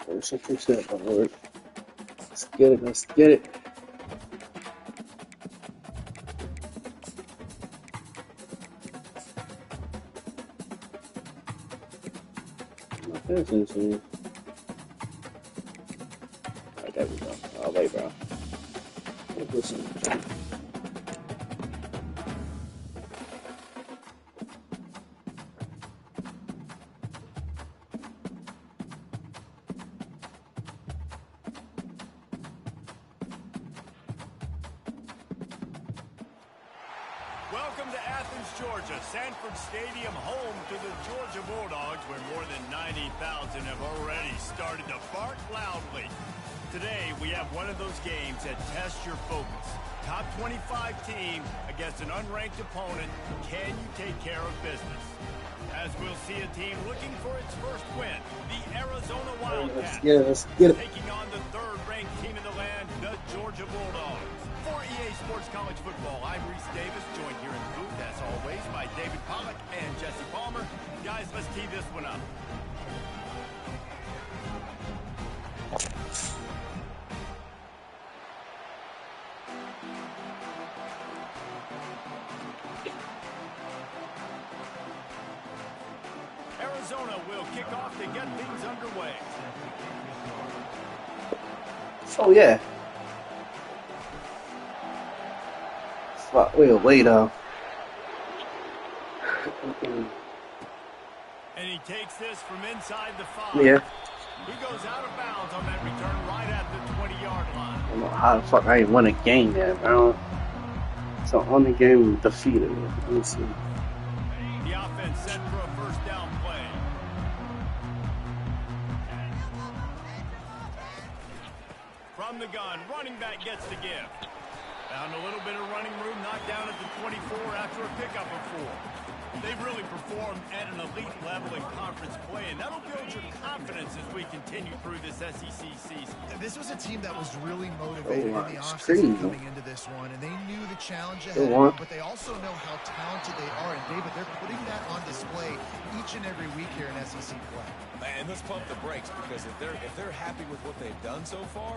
36% don't work. Let's get it. Let's get it. Attention. Alright, there we go. Oh, wait, bro. Listen. Welcome to Athens, Georgia, Sanford Stadium, home to the Georgia Bulldogs, where more than 90,000 have already started to bark loudly. Today, we have one of those games that tests your focus. Top 25 team against an unranked opponent. Can you take care of business? As we'll see a team looking for its first win, the Arizona Wildcats. Let's get it. Taking on the third-ranked team in the land, the Georgia Bulldogs. For EA Sports College Football, I'm Reese Davis, joined here in the booth, as always, by David Pollack and Jesse Palmer. Guys, let's tee this one up. Arizona will kick off to get things underway. Oh, yeah. Fuck, we're away, though. And he takes this from inside the 5. Yeah. He goes out of bounds on that return right at the 20-yard line. I don't know how the fuck I ain't won a game yet, bro. It's the only game defeated. Let me see. The offense set for a first down play. From the gun, running back gets the give. Found a little bit of running room, knocked down at the 24 after a pickup of 4. They've really performed at an elite level in conference play, and that'll build your confidence as we continue through this SEC season. This was a team that was really motivated in the offseason coming into this one, and they knew the challenge ahead of them, but they also know how talented they are. And David, they're putting that on display each and every week here in SEC play. And let's pump the brakes, because if they're happy with what they've done so far,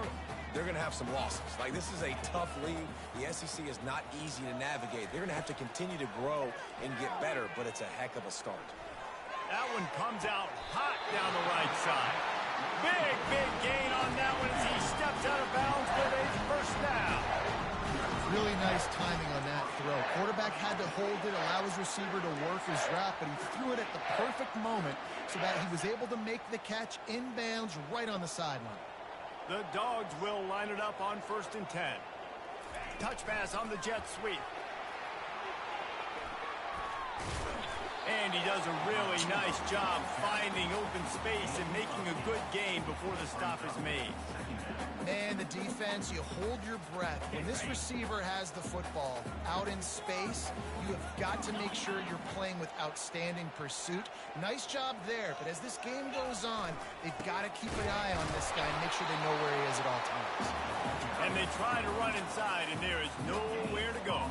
they're going to have some losses. Like, this is a tough league. The SEC is not easy to navigate. They're going to have to continue to grow and get better, but it's a heck of a start. That one comes out hot down the right side. Big gain on that one as he steps out of bounds with a first down. Really nice timing on that throw. Quarterback had to hold it, allow his receiver to work his route, but he threw it at the perfect moment so that he was able to make the catch inbounds right on the sideline. The Dogs will line it up on 1st and 10. Touch pass on the jet sweep. And he does a really nice job finding open space and making a good gain before the stop is made. Man, the defense, you hold your breath. When this receiver has the football out in space, you have got to make sure you're playing with outstanding pursuit. Nice job there, but as this game goes on, they've got to keep an eye on this guy and make sure they know where he is at all times. And they try to run inside, and there is nowhere to go.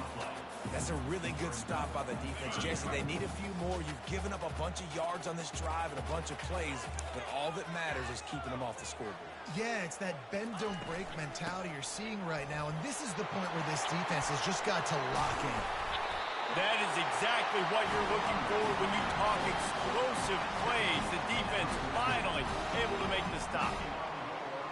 That's a really good stop by the defense. Jesse, they need a few more. You've given up a bunch of yards on this drive and a bunch of plays, but all that matters is keeping them off the scoreboard. Yeah, it's that bend, don't break mentality you're seeing right now, and this is the point where this defense has just got to lock in. That is exactly what you're looking for when you talk explosive plays. The defense finally able to make the stop.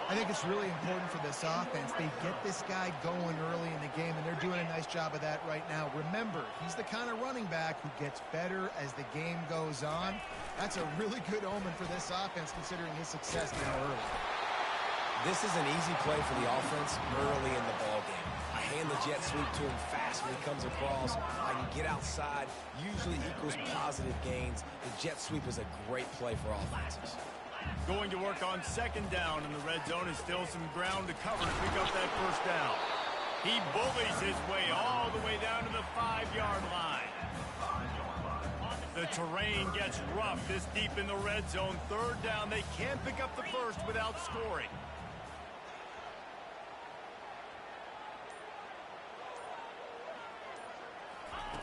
I think it's really important for this offense. They get this guy going early in the game, and they're doing a nice job of that right now. Remember, he's the kind of running back who gets better as the game goes on. That's a really good omen for this offense, considering his success now early. This is an easy play for the offense early in the ballgame. I hand the jet sweep to him fast when he comes across. I can get outside, usually equals positive gains. The jet sweep is a great play for offenses. Going to work on 2nd down, and the red zone is still some ground to cover to pick up that first down. He bullies his way all the way down to the 5-yard line. The terrain gets rough this deep in the red zone. 3rd down, they can't pick up the first without scoring.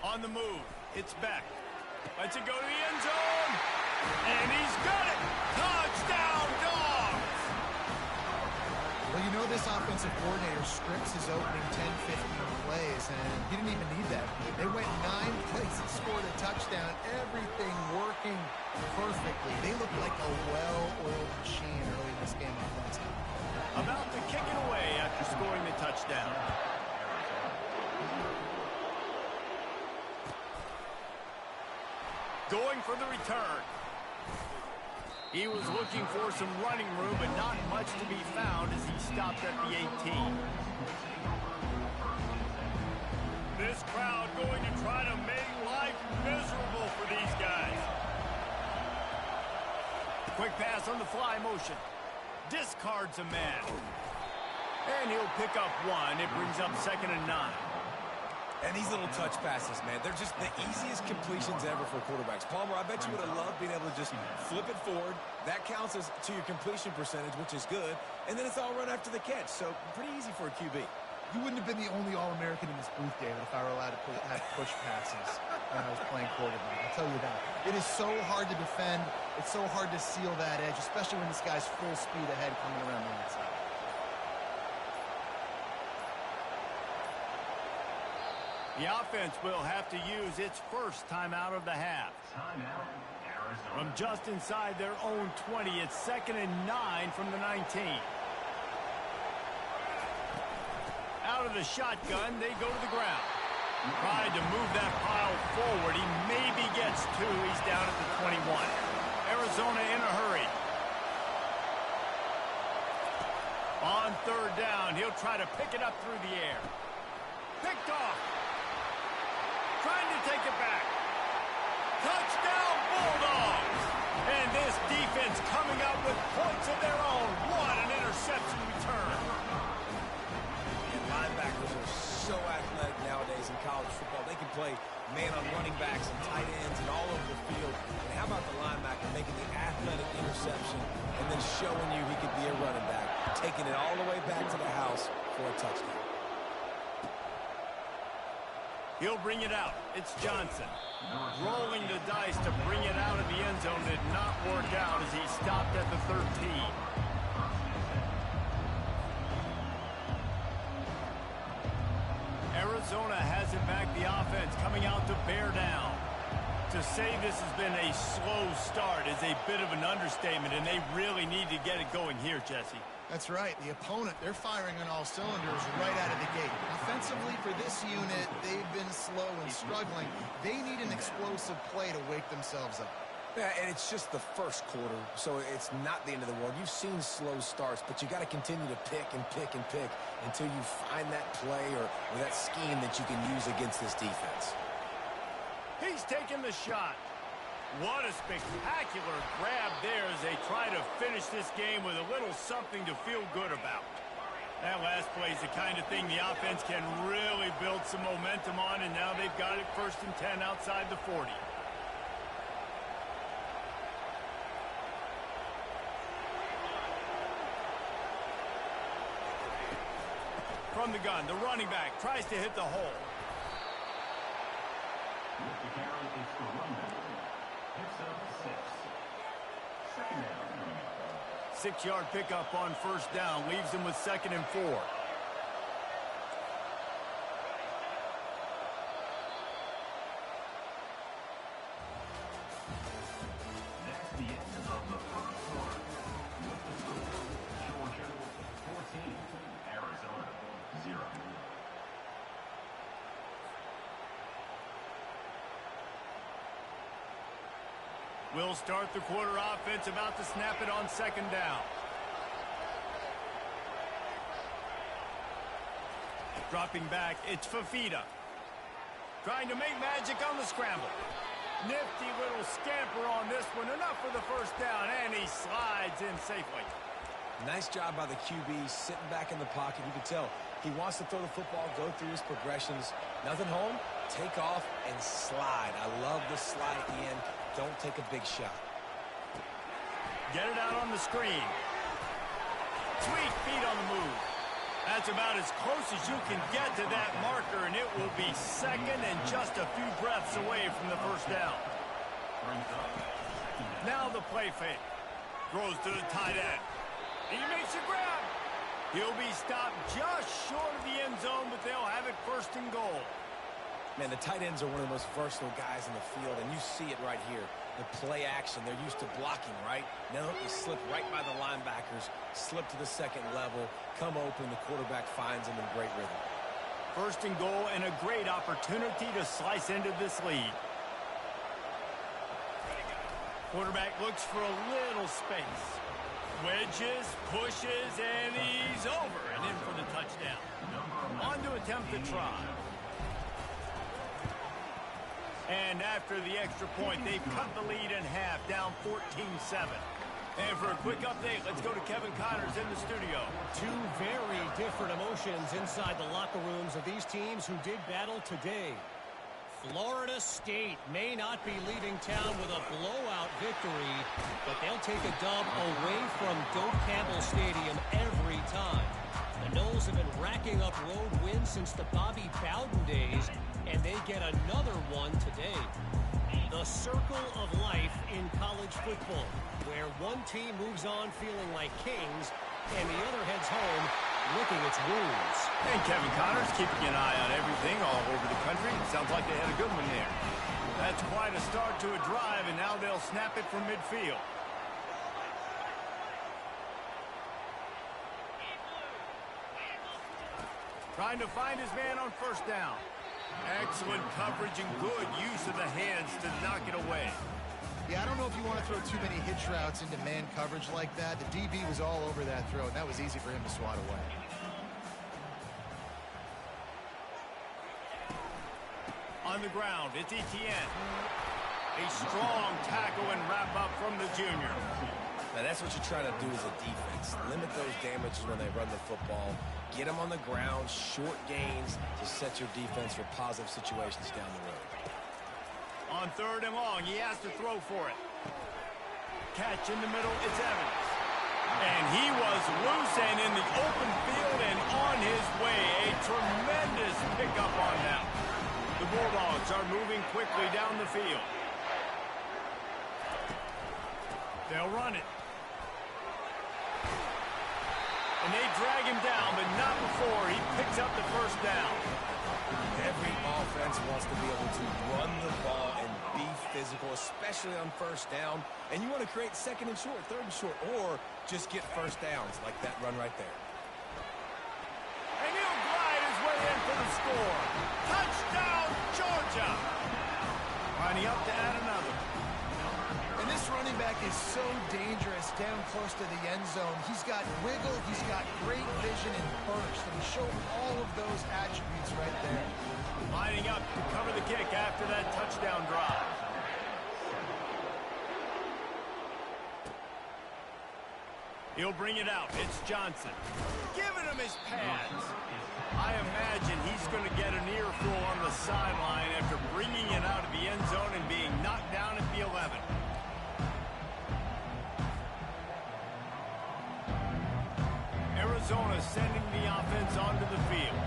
On the move, it's Beck. Lets it go to the end zone. And he's got it! Touchdown, Dogs! Well, you know this offensive coordinator scripts his opening 10, 15 plays, and he didn't even need that. They went 9 plays and scored a touchdown, everything working perfectly. They look like a well-oiled machine early in this game offensively. About to kick it away after scoring the touchdown. Going for the return. He was looking for some running room, but not much to be found as he stopped at the 18. This crowd going to try to make life miserable for these guys. Quick pass on the fly motion. Discards a man. And he'll pick up 1. It brings up 2nd and 9. And these little touch passes, man, they're just the easiest completions ever for quarterbacks. Palmer, I bet you would have loved being able to just flip it forward. That counts as to your completion percentage, which is good. And then it's all run after the catch. So pretty easy for a QB. You wouldn't have been the only All-American in this booth, David, if I were allowed to have push passes when I was playing quarterback. I'll tell you that. It is so hard to defend. It's so hard to seal that edge, especially when this guy's full speed ahead coming around the outside. The offense will have to use its first timeout of the half. From just inside their own 20, it's 2nd and 9 from the 19. Out of the shotgun, they go to the ground. Tried to move that pile forward. He maybe gets 2. He's down at the 21. Arizona in a hurry. On 3rd down, he'll try to pick it up through the air. Picked off. Trying to take it back. Touchdown, Bulldogs! And this defense coming up with points of their own. What an interception return. And linebackers are so athletic nowadays in college football. They can play man on running backs and tight ends and all over the field. And how about the linebacker making the athletic interception and then showing you he could be a running back, taking it all the way back to the house for a touchdown. He'll bring it out. It's Johnson. Rolling the dice to bring it out of the end zone did not work out as he stopped at the 13. Arizona has it back, the offense coming out to bear down. To say this has been a slow start is a bit of an understatement, and they really need to get it going here, Jesse. That's right. The opponent, they're firing on all cylinders right out of the gate. Offensively, for this unit, they've been slow and struggling. They need an explosive play to wake themselves up. Yeah, and it's just the first quarter, so it's not the end of the world. You've seen slow starts, but you got to continue to pick and pick and pick until you find that play or that scheme that you can use against this defense. He's taking the shot. What a spectacular grab there as they try to finish this game with a little something to feel good about. That last play is the kind of thing the offense can really build some momentum on, and now they've got it 1st and 10 outside the 40. From the gun, the running back tries to hit the hole. The carry is for one back. Picks up 6. 2nd down. 6-yard pickup on 1st down. Leaves them with 2nd and 4. That's the end of the first quarter. With the score, Georgia 14, Arizona 0. Will start the quarter offense, about to snap it on 2nd down. Dropping back, it's Fafita. Trying to make magic on the scramble. Nifty little scamper on this one. Enough for the 1st down, and he slides in safely. Nice job by the QB, sitting back in the pocket. You can tell he wants to throw the football, go through his progressions. Nothing home, take off, and slide. I love the slide at the end. Don't take a big shot. Get it out on the screen. Sweet feet on the move. That's about as close as you can get to that marker, and it will be 2nd and just a few breaths away from the 1st down. Now the play fake. Throws to the tight end. He makes a grab. He'll be stopped just short of the end zone, but they'll have it first and goal. Man, the tight ends are one of the most versatile guys in the field, and you see it right here. The play action, they're used to blocking, right? Now they slip right by the linebackers, slip to the second level, come open, the quarterback finds them in great rhythm. First and goal, and a great opportunity to slice into this lead. Quarterback looks for a little space. Wedges, pushes, and he's over and in for the touchdown. On to attempt the try. And after the extra point, they've cut the lead in half, down 14-7. And for a quick update, let's go to Kevin Connors in the studio. Two very different emotions inside the locker rooms of these teams who did battle today. Florida State may not be leaving town with a blowout victory, but they'll take a dub away from Doak Campbell Stadium every time. The Noles have been racking up road wins since the Bobby Bowden days, and they get another one today. The circle of life in college football, where one team moves on feeling like kings, and the other heads home licking its wounds. And Kevin Connors keeping an eye on everything all over the country. Sounds like they had a good one there. That's quite a start to a drive, and now they'll snap it from midfield. Trying to find his man on first down. Excellent coverage and good use of the hands to knock it away. Yeah, I don't know if you want to throw too many hitch routes into man coverage like that. The DB was all over that throw, and that was easy for him to swat away. On the ground, it's Etienne. A strong tackle and wrap up from the junior. Now that's what you're trying to do as a defense. Limit those damages when they run the football. Get them on the ground, short gains to set your defense for positive situations down the road. On third and long, he has to throw for it. Catch in the middle, it's Evans. And he was loose and in the open field and on his way. A tremendous pickup on them. The Bulldogs are moving quickly down the field. They'll run it. And they drag him down, but not before he picks up the first down. Every offense wants to be able to run the ball and be physical, especially on first down. And you want to create second and short, third and short, or just get first downs like that run right there. And he'll glide his way in for the score. Touchdown, Georgia! Lining up to add another. And this running back is so dangerous down close to the end zone. He's got wiggle, he's got great vision and burst, and he showed all of those attributes right there. Lining up to cover the kick after that touchdown drive. He'll bring it out. It's Johnson. Giving him his pads. I imagine he's going to get an earful on the sideline after bringing it out of the end zone and being knocked down at the 11. Arizona sending the offense onto the field.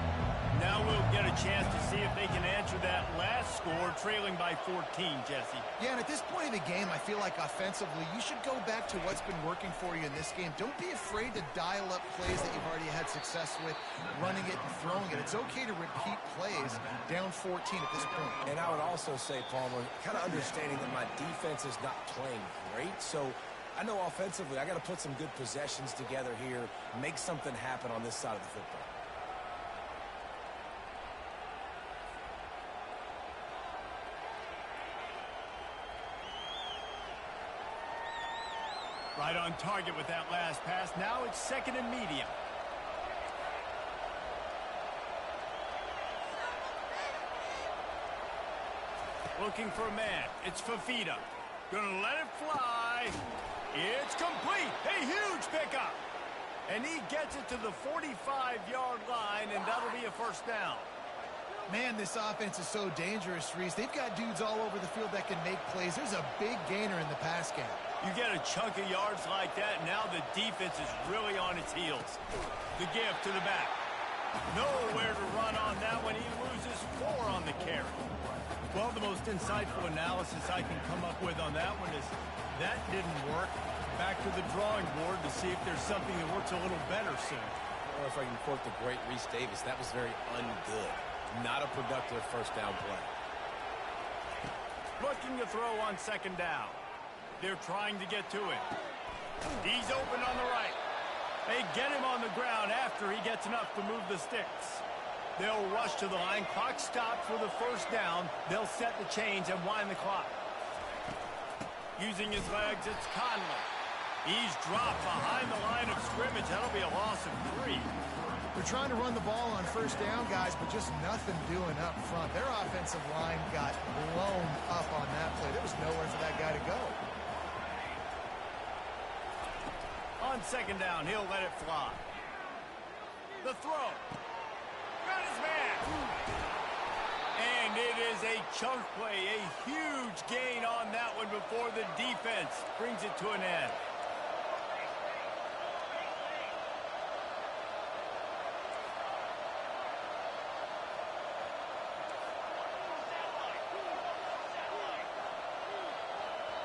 Now we'll get a chance to see if they can answer that last score, trailing by 14, Jesse. Yeah, and at this point in the game, I feel like offensively, you should go back to what's been working for you in this game. Don't be afraid to dial up plays that you've already had success with, running it and throwing it. It's okay to repeat plays down 14 at this point. And I would also say, Palmer, kind of understanding that my defense is not playing great, so I know offensively I got to put some good possessions together here, make something happen on this side of the football. Right on target with that last pass. Now it's second and medium. Looking for a man. It's Fafita. Gonna let it fly. It's complete. A huge pickup. And he gets it to the 45-yard line, and that'll be a first down. Man, this offense is so dangerous, Reese. They've got dudes all over the field that can make plays. There's a big gainer in the pass game. You get a chunk of yards like that, now the defense is really on its heels. The give to the back. Nowhere to run on that one. He loses 4 on the carry. Well, the most insightful analysis I can come up with on that one is that didn't work. Back to the drawing board to see if there's something that works a little better soon. Well, if I can quote the great Reese Davis, that was very ungood. Not a productive first down play. Looking to throw on second down. They're trying to get to it. He's open on the right. They get him on the ground after he gets enough to move the sticks. They'll rush to the line. Clock stopped for the first down. They'll set the chains and wind the clock. Using his legs, it's Conley. He's dropped behind the line of scrimmage. That'll be a loss of 3. They're trying to run the ball on first down, guys, but just nothing doing up front. Their offensive line got blown up on that play. There was nowhere for that guy to go. On second down, he'll let it fly. The throw. Got his man. And it is a chunk play, a huge gain on that one before the defense brings it to an end.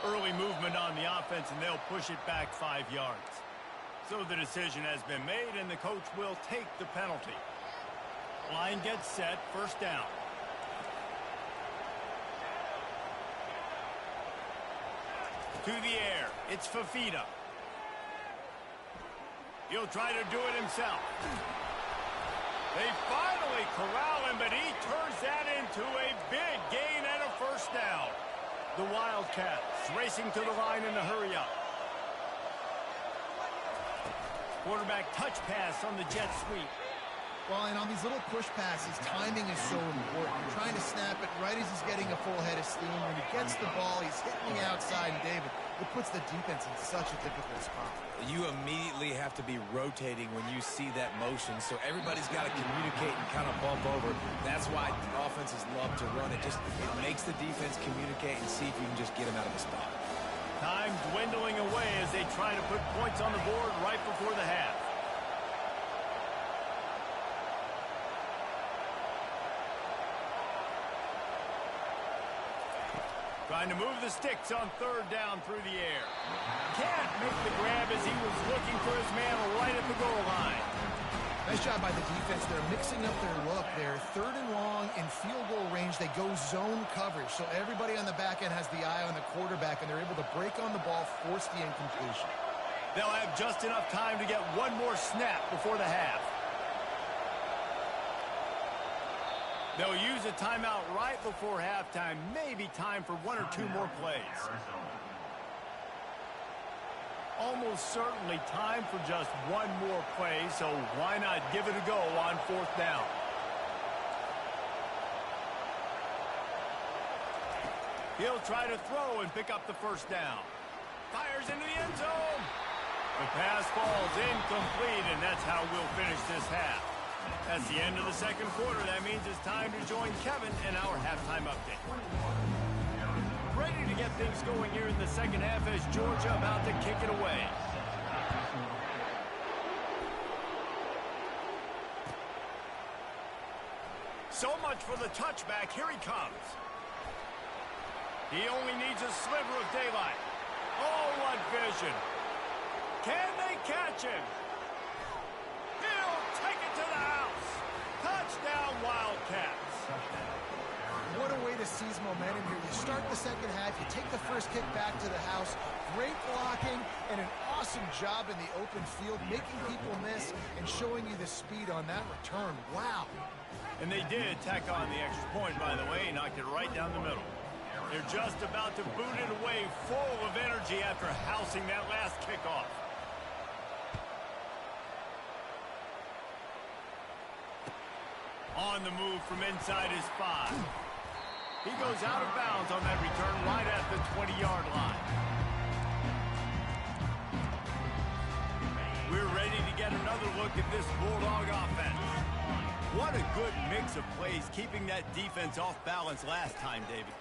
Early movement on the offense, and they'll push it back 5 yards. So the decision has been made, and the coach will take the penalty. Line gets set, first down. To the air, it's Fafita. He'll try to do it himself. They finally corral him, but he turns that into a big gain and a first down. The Wildcats racing to the line in the hurry-up. Quarterback touch pass on the jet sweep. Well, and on these little push passes, timing is so important. You're trying to snap it right as he's getting a full head of steam. When he gets the ball, he's hitting the outside, and David, it puts the defense in such a difficult spot. You immediately have to be rotating when you see that motion, so everybody's got to communicate and kind of bump over. That's why offenses love to run it. It makes the defense communicate and see if you can just get them out of the spot. Time dwindling away as they try to put points on the board right before the half. Trying to move the sticks on third down through the air. Can't make the grab as he was looking for his man right at the goal line. Nice job by the defense. They're mixing up their look. They're third and long in field goal range. They go zone coverage, so everybody on the back end has the eye on the quarterback, and they're able to break on the ball, force the incompletion. They'll have just enough time to get one more snap before the half. They'll use a timeout right before halftime. Maybe time for 1 or 2 more plays. Almost certainly time for just one more play, so why not give it a go on fourth down? He'll try to throw and pick up the first down. Fires into the end zone. The pass falls incomplete, and that's how we'll finish this half. That's the end of the second quarter. That means it's time to join Kevin in our halftime update. Ready to get things going here in the second half as Georgia about to kick it away. So much for the touchback. Here he comes. He only needs a sliver of daylight. Oh, what vision. Can they catch him? He'll take it to the house. Touchdown, Wildcats. What a way to seize momentum here. You start the second half, you take the first kick back to the house, great blocking, and an awesome job in the open field, making people miss and showing you the speed on that return. Wow. And they did tack on the extra point, by the way, knocked it right down the middle. They're just about to boot it away, full of energy after housing that last kickoff. On the move from inside his 5. He goes out of bounds on that return right at the 20-yard line. We're ready to get another look at this Bulldog offense. What a good mix of plays, keeping that defense off balance last time, David.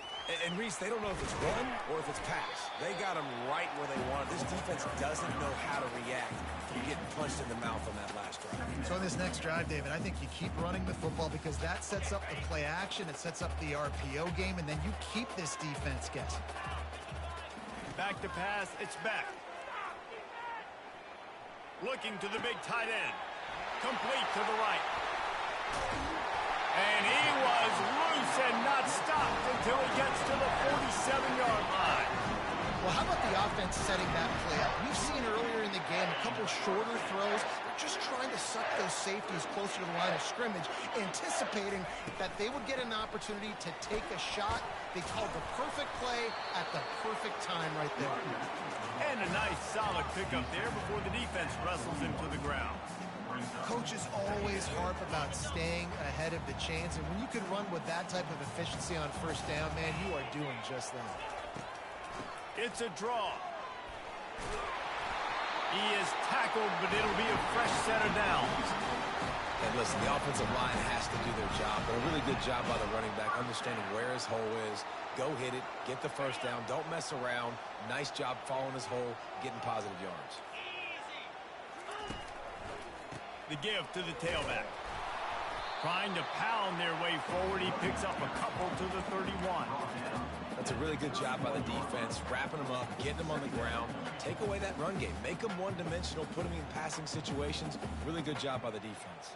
And Reese, they don't know if it's run or if it's pass. They got them right where they want it. This defense doesn't know how to react to getting punched in the mouth on that last drive. So on this next drive, David, I think you keep running the football because that sets up the play action, it sets up the RPO game, and then you keep this defense guessing. Back to pass, it's Beck. Looking to the big tight end. Complete to the right. And he was loose and not stopped until he gets to the 47-yard line. Well, how about the offense setting that play up? We've seen earlier in the game a couple shorter throws. They're just trying to suck those safeties closer to the line of scrimmage, anticipating that they would get an opportunity to take a shot. They called the perfect play at the perfect time right there. And a nice solid pickup there before the defense wrestles him to the ground. Coaches always harp about staying ahead of the chains, and when you can run with that type of efficiency on first down, man, you are doing just that. It's a draw. He is tackled, but it'll be a fresh set of downs. And listen, the offensive line has to do their job, but a really good job by the running back, understanding where his hole is. Go hit it, get the first down, don't mess around. Nice job following his hole, getting positive yards. The give to the tailback. Trying to pound their way forward. He picks up a couple to the 31. That's a really good job by the defense, wrapping them up, getting them on the ground. Take away that run game. Make them one-dimensional, put them in passing situations. Really good job by the defense.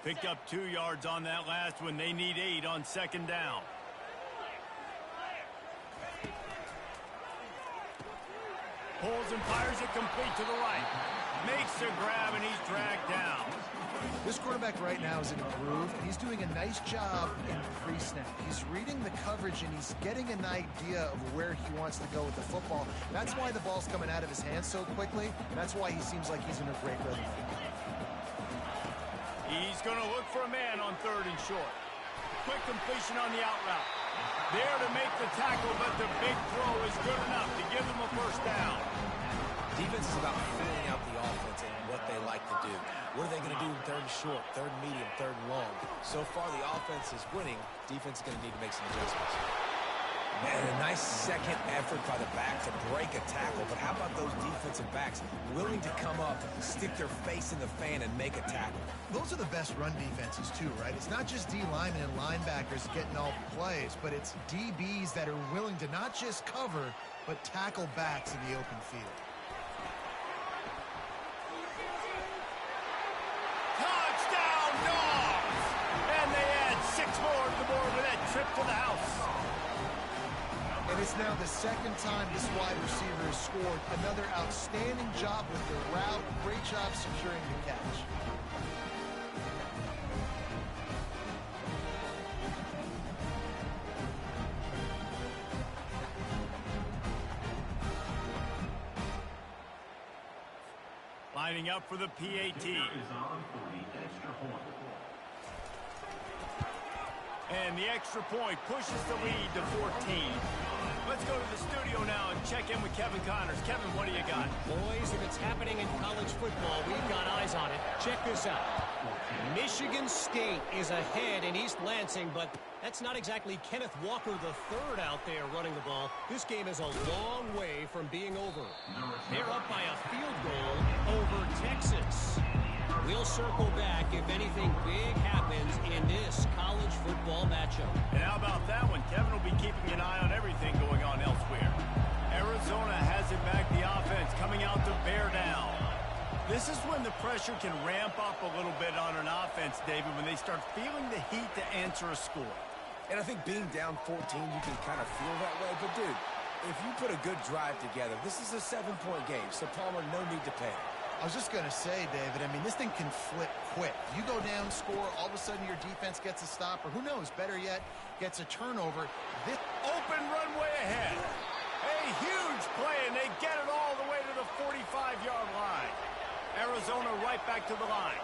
Picked up 2 yards on that last one. They need 8 on second down. Pulls and fires it complete to the right. Makes a grab, and he's dragged down. This quarterback right now is in a groove, and he's doing a nice job in pre-snap. He's reading the coverage, and he's getting an idea of where he wants to go with the football. That's why the ball's coming out of his hands so quickly, and that's why he seems like he's in a great rhythm. He's going to look for a man on 3rd and short. Quick completion on the out route. There to make the tackle, but the big throw is good enough to give them a first down. Defense is about filling out the offense and what they like to do. What are they going to do in 3rd and short, 3rd and medium, 3rd and long? So far, the offense is winning. Defense is going to need to make some adjustments. Man, a nice second effort by the back to break a tackle. But how about those defensive backs willing to come up, stick their face in the fan, and make a tackle? Those are the best run defenses, too, right? It's not just D linemen and linebackers getting all the plays, but it's DBs that are willing to not just cover, but tackle backs in the open field. Touchdown, Dogs! And they add 6 more to the board with that trip to the house. And it's now the second time this wide receiver has scored. Another outstanding job with the route. Great job securing the catch. Lining up for the PAT. And the extra point pushes the lead to 14. Let's go to the studio now and check in with Kevin Connors. Kevin, what do you got? Boys, if it's happening in college football, we've got eyes on it. Check this out. Michigan State is ahead in East Lansing, but that's not exactly Kenneth Walker III out there running the ball. This game is a long way from being over. They're up by a field goal over Texas. We'll circle back if anything big happens in this college football matchup. And how about that one? Kevin will be keeping an eye on everything going on elsewhere. Arizona has it back, the offense coming out to bear down. This is when the pressure can ramp up a little bit on an offense, David, when they start feeling the heat to answer a score. And I think being down 14, you can kind of feel that way. But, dude, if you put a good drive together, this is a 7-point game. So, Palmer, no need to panic. I was just going to say, David, I mean, this thing can flip quick. You go down, score, all of a sudden your defense gets a stop, or who knows, better yet, gets a turnover. This open runway ahead. A huge play, and they get it all the way to the 45-yard line. Arizona right back to the line.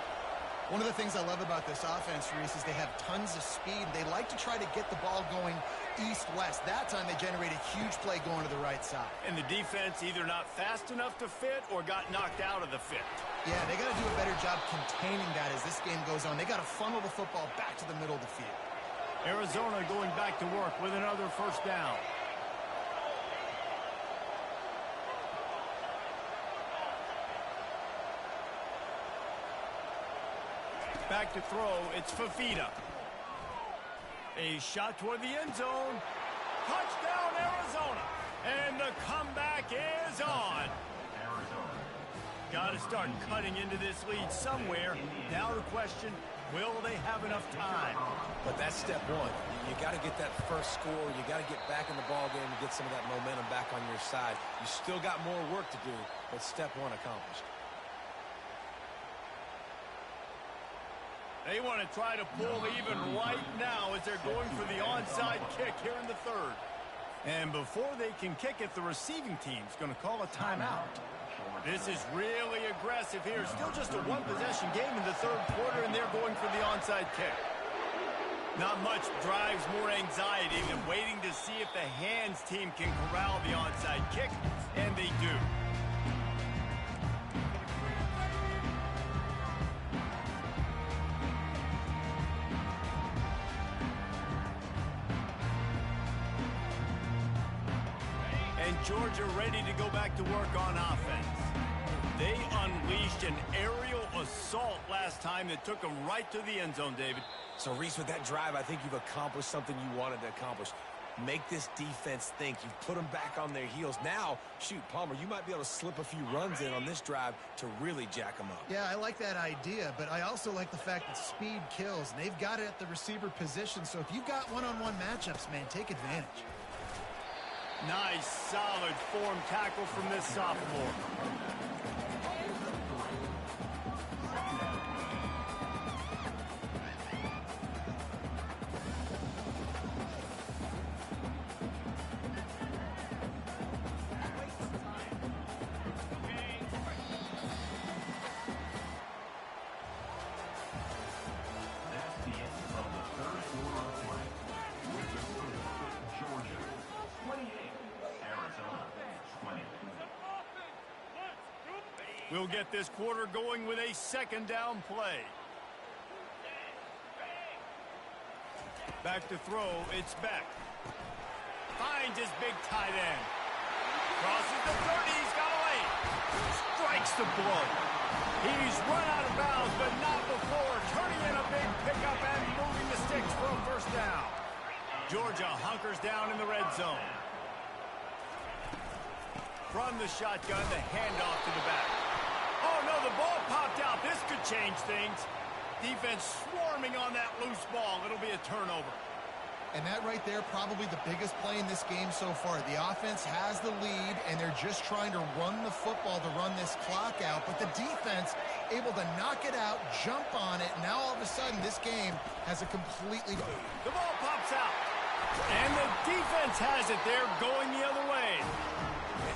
One of the things I love about this offense, Reese, is they have tons of speed. They like to try to get the ball going east-west. That time they generate a huge play going to the right side. And the defense either not fast enough to fit or got knocked out of the fit. Yeah, they got to do a better job containing that as this game goes on. They got to funnel the football back to the middle of the field. Arizona going back to work with another first down. Back to throw, it's Fafita. A shot toward the end zone. Touchdown, Arizona. And the comeback is on. Got to start cutting into this lead somewhere. Now the question, will they have enough time? But that's step one. You got to get that first score. You got to get back in the ball game and get some of that momentum back on your side. You still got more work to do, but step one accomplished. They want to try to pull even right now as they're going for the onside kick here in the third. And before they can kick it, the receiving team's going to call a timeout. This is really aggressive here. Still just a one-possession game in the third quarter, and they're going for the onside kick. Not much drives more anxiety than waiting to see if the hands team can corral the onside kick, and they do. And Georgia ready to go back to work on offense. They unleashed an aerial assault last time that took them right to the end zone, David. So, Reese, with that drive, I think you've accomplished something you wanted to accomplish. Make this defense think. You've put them back on their heels. Now, shoot, Palmer, you might be able to slip a few runs in on this drive to really jack them up. Yeah, I like that idea, but I also like the fact that speed kills. And they've got it at the receiver position, so if you've got one-on-one matchups, man, take advantage. Nice, solid form tackle from this sophomore. That's the end of the third quarter of play. With the score, Georgia 28, Arizona 20. We'll get this quarter going with a second down play. Back to throw, it's Beck. Finds his big tight end. Crosses the 30, he's got away. Strikes the blow. He's run out of bounds, but not before turning in a big pickup and moving the sticks for a first down. Georgia hunkers down in the red zone. From the shotgun, the handoff to the back. Oh, no, the ball popped out. This could change things. Defense swarming on that loose ball. It'll be a turnover. And that right there, probably the biggest play in this game so far. The offense has the lead, and they're just trying to run the football to run this clock out. But the defense able to knock it out, jump on it. Now all of a sudden, this game has a completely... The ball pops out. And the defense has it. They're going the other way.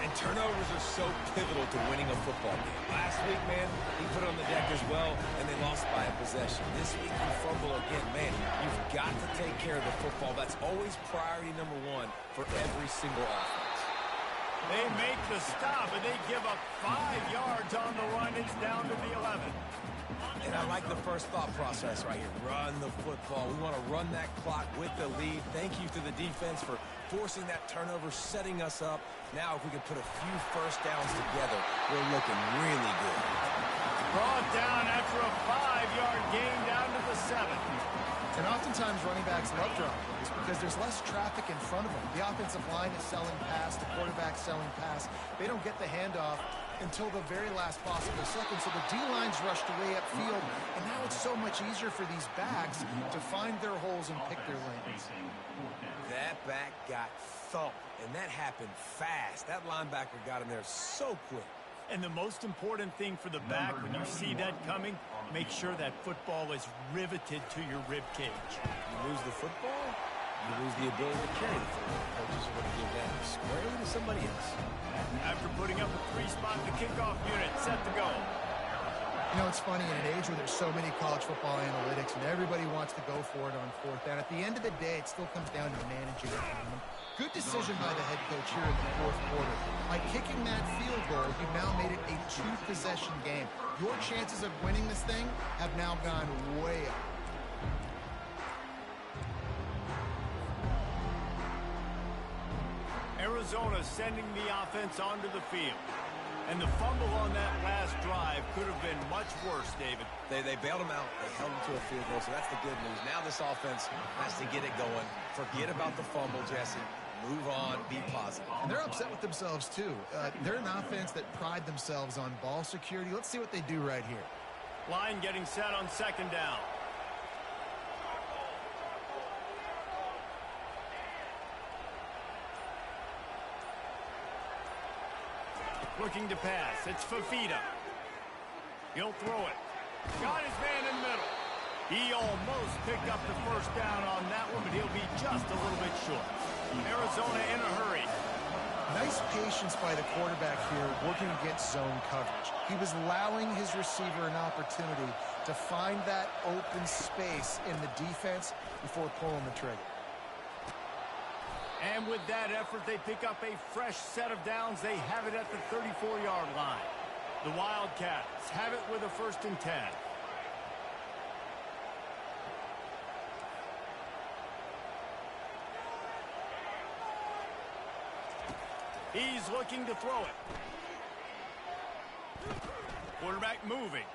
And turnovers are so pivotal to winning a football game. Last week, man, he put it on the deck as well, and they lost by a possession. This week, you fumble again. Man, you've got to take care of the football. That's always priority number one for every single offense. They make the stop, and they give up 5 yards on the run. It's down to the 11. And I like the first thought process right here. Run the football. We want to run that clock with the lead. Thank you to the defense for forcing that turnover, setting us up. Now, if we can put a few first downs together, we're looking really good. Brought down after a 5-yard gain down to the 7. And oftentimes running backs love dropping because there's less traffic in front of them. The offensive line is selling pass, the quarterback's selling pass. They don't get the handoff until the very last possible second. So the D-line's rushed away upfield, and now it's so much easier for these backs to find their holes and pick their lanes. That back got thumped, and that happened fast. That linebacker got in there so quick. And the most important thing for the back, when you see that coming, make sure that football is riveted to your rib cage. You lose the football, you lose the ability to carry the football. Coaches are going to give that squarely to somebody else. After putting up a 3-spot, the kickoff unit set to go. You know, it's funny, in an age where there's so many college football analytics and everybody wants to go for it on fourth down, at the end of the day, it still comes down to managing the game. Good decision by the head coach here in the fourth quarter. By kicking that field goal, you've now made it a 2-possession game. Your chances of winning this thing have now gone way up. Arizona sending the offense onto the field. And the fumble on that last drive could have been much worse, David. They bailed him out. They held him to a field goal, so that's the good news. Now this offense has to get it going. Forget about the fumble, Jesse. Move on, be positive. And they're upset with themselves, too. They're an offense that pride themselves on ball security. Let's see what they do right here. Line getting set on second down. Looking to pass. It's Fafita. He'll throw it. Got his man in the middle. He almost picked up the first down on that one, but he'll be just a little bit short. Arizona in a hurry. Nice patience by the quarterback here working against zone coverage. He was allowing his receiver an opportunity to find that open space in the defense before pulling the trigger. And with that effort, they pick up a fresh set of downs. They have it at the 34-yard line. The Wildcats have it with a 1st and 10. He's looking to throw it. Quarterback moving.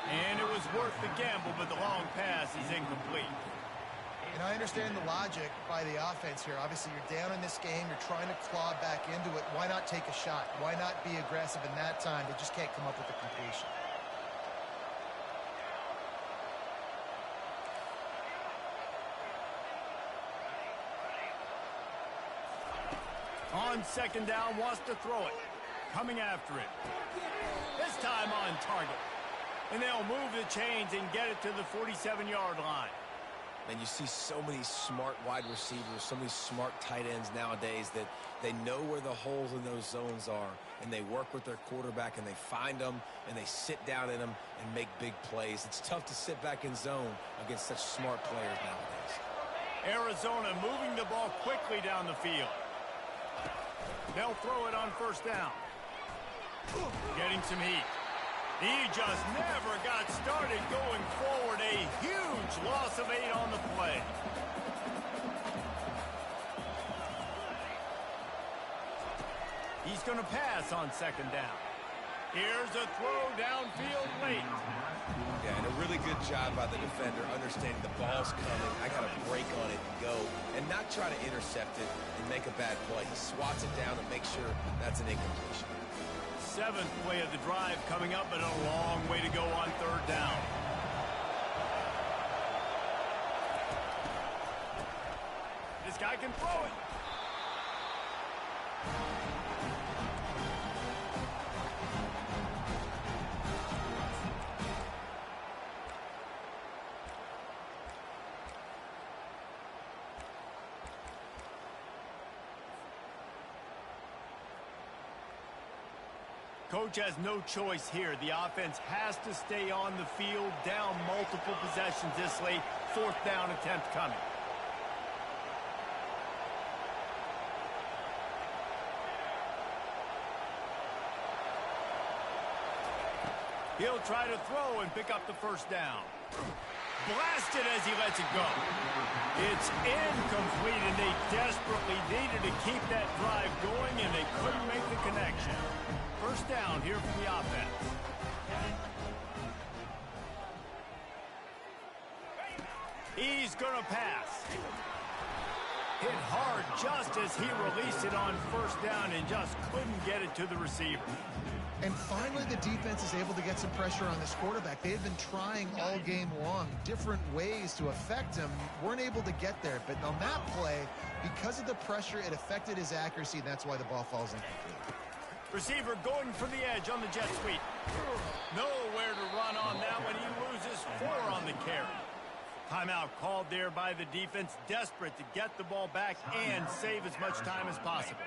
And it was worth the gamble, but the long pass is incomplete. And I understand the logic by the offense here. Obviously, you're down in this game. You're trying to claw back into it. Why not take a shot? Why not be aggressive in that time? They just can't come up with the completion. On second down, wants to throw it. Coming after it. This time on target. And they'll move the chains and get it to the 47-yard line. And you see so many smart wide receivers, so many smart tight ends nowadays that they know where the holes in those zones are, and they work with their quarterback, and they find them, and they sit down in them and make big plays. It's tough to sit back in zone against such smart players nowadays. Arizona moving the ball quickly down the field. They'll throw it on 1st down. Getting some heat. He just never got started going forward. A huge loss of 8 on the play. He's going to pass on second down. Here's a throw downfield late. Yeah, and a really good job by the defender understanding the ball's coming. I got to break on it and go, and not try to intercept it and make a bad play. He swats it down and makes sure that's an incompletion. 7th play of the drive coming up, but a long way to go on 3rd down. This guy can throw it. Coach has no choice here. The offense has to stay on the field, down multiple possessions this late. 4th down attempt coming. He'll try to throw and pick up the 1st down. Blasted as he lets it go. It's incomplete, and they desperately needed to keep that drive going, and they couldn't make the connection. 1st down here from the offense. He's going to pass. Hit hard just as he released it on 1st down and just couldn't get it to the receiver. And finally, the defense is able to get some pressure on this quarterback. They had been trying all game long different ways to affect him. Weren't able to get there. But on that play, because of the pressure, it affected his accuracy, and that's why the ball falls incomplete. Receiver going for the edge on the jet sweep. Nowhere to run on that one. He loses 4 on the carry. Timeout called there by the defense, desperate to get the ball back and save as much time as possible.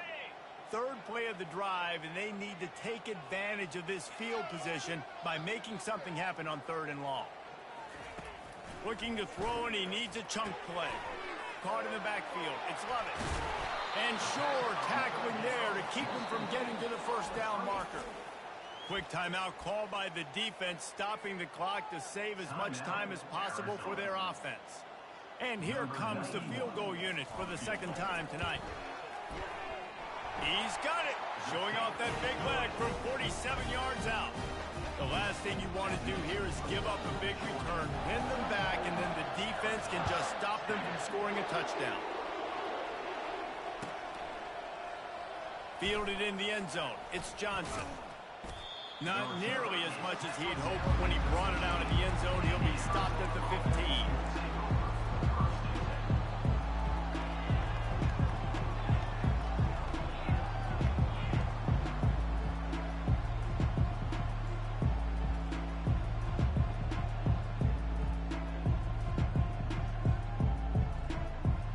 3rd play of the drive, and they need to take advantage of this field position by making something happen on 3rd and long. Looking to throw, and he needs a chunk play. Caught in the backfield. It's Lovett. And sure, tackling there to keep him from getting to the 1st down marker. Quick timeout called by the defense, stopping the clock to save as much time as possible for their offense. And here comes the field goal unit for the 2nd time tonight. He's got it, showing off that big leg from 47 yards out. The last thing you want to do here is give up a big return, pin them back, and then the defense can just stop them from scoring a touchdown. Fielded in the end zone. It's Johnson. Not nearly as much as he'd hoped when he brought it out of the end zone. He'll be stopped at the 15.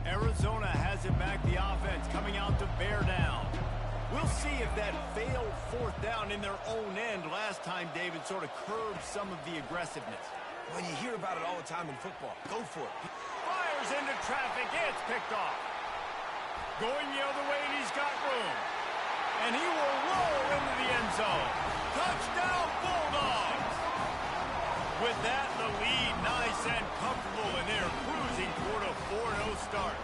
Arizona has it back, the offense coming out to bear down. We'll see if that failed fourth down in their own end last time, David, sort of curbed some of the aggressiveness. Well, you hear about it all the time in football. Go for it. Fires into traffic. It's picked off. Going the other way, and he's got room. And he will roll into the end zone. Touchdown, Bulldogs! With that, the lead nice and comfortable, and they're cruising toward a 4-0 start.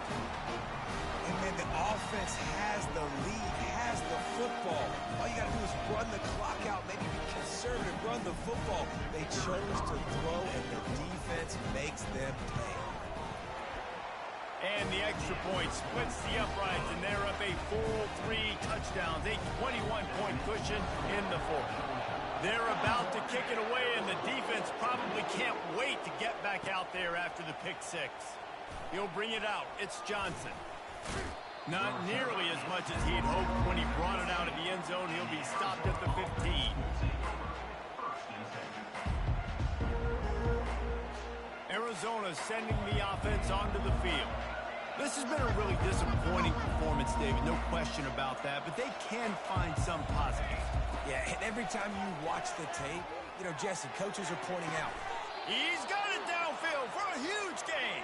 And then the offense has the lead, has the football. All you got to do is run the clock out, maybe be conservative, run the football. They chose to throw, and the defense makes them pay. And the extra point splits the uprights, and they're up a full 3 touchdowns, a 21-point cushion in the fourth. They're about to kick it away, and the defense probably can't wait to get back out there after the pick six. He'll bring it out. It's Johnson. Not nearly as much as he'd hoped when he brought it out of the end zone. He'll be stopped at the 15. Arizona sending the offense onto the field. This has been a really disappointing performance, David, no question about that, but they can find some positives. Yeah, and every time you watch the tape, you know, Jesse, coaches are pointing out. He's got it downfield for a huge gain.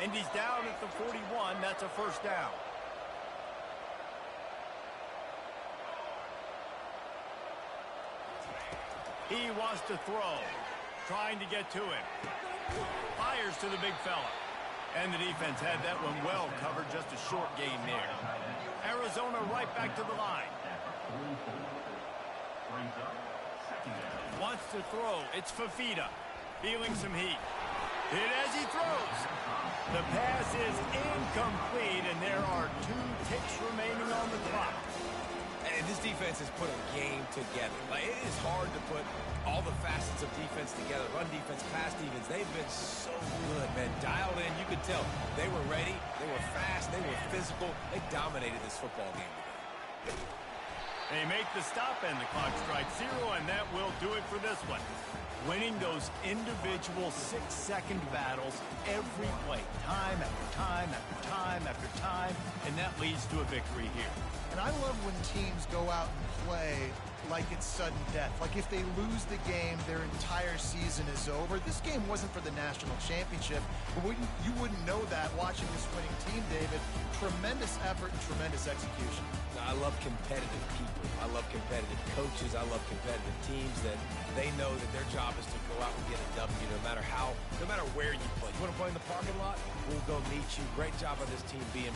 And he's down at the 41. That's a first down. He wants to throw. Trying to get to him. Fires to the big fella. And the defense had that one well covered. Just a short gain there. Arizona right back to the line. Wants to throw. It's Fafita. Feeling some heat. Hit as he throws. The pass is incomplete, and there are 2 ticks remaining on the clock. And this defense has put a game together. Like, it is hard to put all the facets of defense together. Run defense, pass defense. They've been so good, man. Dialed in. You could tell they were ready. They were fast. They were physical. They dominated this football game today. They make the stop, and the clock strikes 0, and that will do it for this one. Winning those individual 6-second battles every play, time after time after time after time, and that leads to a victory here. And I love when teams go out and play like it's sudden death. Like if they lose the game, their entire season is over. This game wasn't for the national championship, but you wouldn't know that watching this winning team, David. Tremendous effort and tremendous execution. I love competitive people. I love competitive coaches. I love competitive teams that they know that their job is to go out and get a W no matter where you play. You want to play in the parking lot? We'll go meet you. Great job on this team being